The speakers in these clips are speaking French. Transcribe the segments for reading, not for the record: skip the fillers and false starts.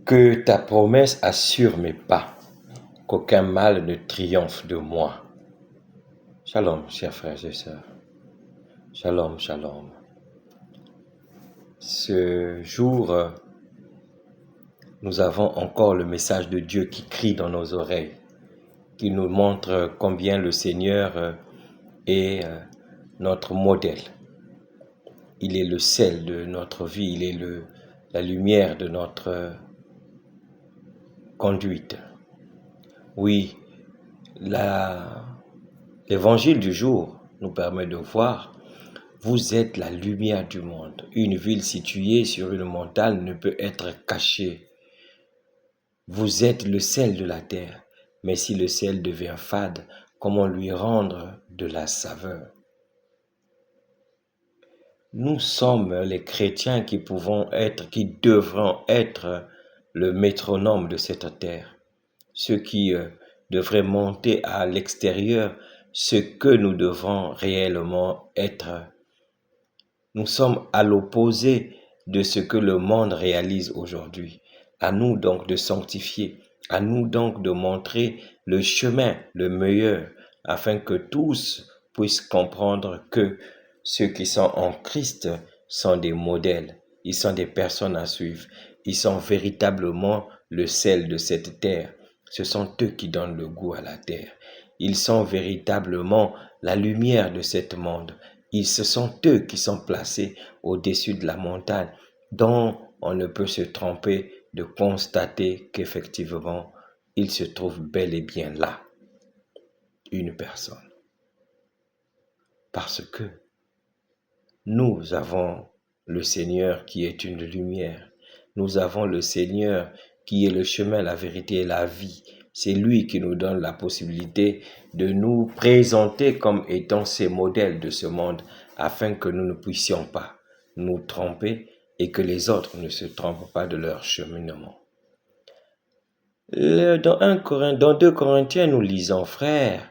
Que ta promesse assure mes pas, qu'aucun mal ne triomphe de moi. Shalom, chers frères et sœurs. Shalom, shalom. Ce jour, nous avons encore le message de Dieu qui crie dans nos oreilles, qui nous montre combien le Seigneur est notre modèle. Il est le sel de notre vie, il est la lumière de notre conduite. Oui, l'évangile du jour nous permet de voir, vous êtes la lumière du monde. Une ville située sur une montagne ne peut être cachée. Vous êtes le sel de la terre, mais si le sel devient fade, comment lui rendre de la saveur? Nous sommes les chrétiens qui devront être le métronome de cette terre. Ceux qui devraient monter à l'extérieur ce que nous devons réellement être. Nous sommes à l'opposé de ce que le monde réalise aujourd'hui. À nous donc de sanctifier, à nous donc de montrer le chemin le meilleur afin que tous puissent comprendre que ceux qui sont en Christ sont des modèles, ils sont des personnes à suivre, ils sont véritablement le sel de cette terre. Ce sont eux qui donnent le goût à la terre. Ils sont véritablement la lumière de ce monde. Ce sont eux qui sont placés au-dessus de la montagne, dont on ne peut se tromper de constater qu'effectivement, il se trouve bel et bien là, une personne. Parce que nous avons le Seigneur qui est une lumière. Nous avons le Seigneur qui est le chemin, la vérité et la vie. C'est lui qui nous donne la possibilité de nous présenter comme étant ces modèles de ce monde afin que nous ne puissions pas nous tromper et que les autres ne se trompent pas de leur cheminement. Dans 2 Corinthiens, nous lisons, frères,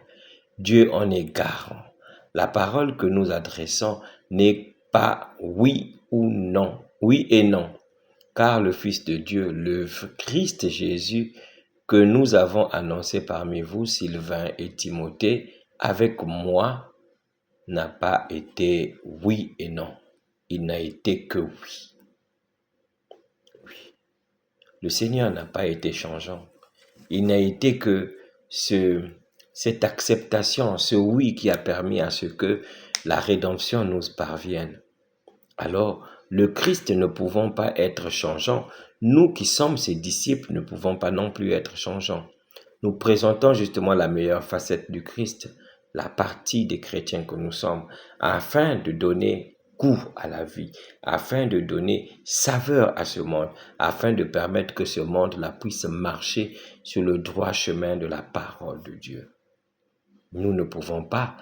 Dieu en est garant. La parole que nous adressons n'est pas oui ou non, oui et non, car le Fils de Dieu, le Christ Jésus, que nous avons annoncé parmi vous, Sylvain et Timothée, avec moi, n'a pas été oui et non. Il n'a été que oui. Oui. Le Seigneur n'a pas été changeant. Il n'a été que cette acceptation, ce oui qui a permis à ce que la rédemption nous parvienne. Alors, le Christ ne pouvant pas être changeant, nous qui sommes ses disciples ne pouvons pas non plus être changeants. Nous présentons justement la meilleure facette du Christ, la partie des chrétiens que nous sommes, afin de donner goût à la vie, afin de donner saveur à ce monde, afin de permettre que ce monde-là puisse marcher sur le droit chemin de la parole de Dieu. Nous ne pouvons pas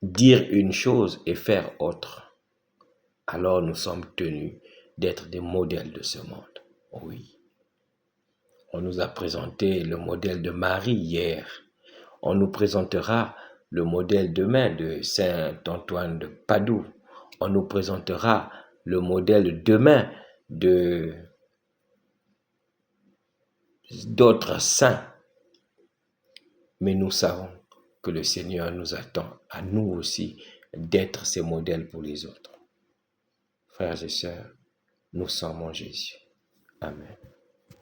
dire une chose et faire autre. Alors nous sommes tenus d'être des modèles de ce monde. Oui. On nous a présenté le modèle de Marie hier. On nous présentera le modèle demain de Saint Antoine de Padoue. On nous présentera le modèle demain d'autres saints. Mais nous savons que le Seigneur nous attend à nous aussi d'être ces modèles pour les autres. Frères et sœurs, nous sommes en Jésus. Amen.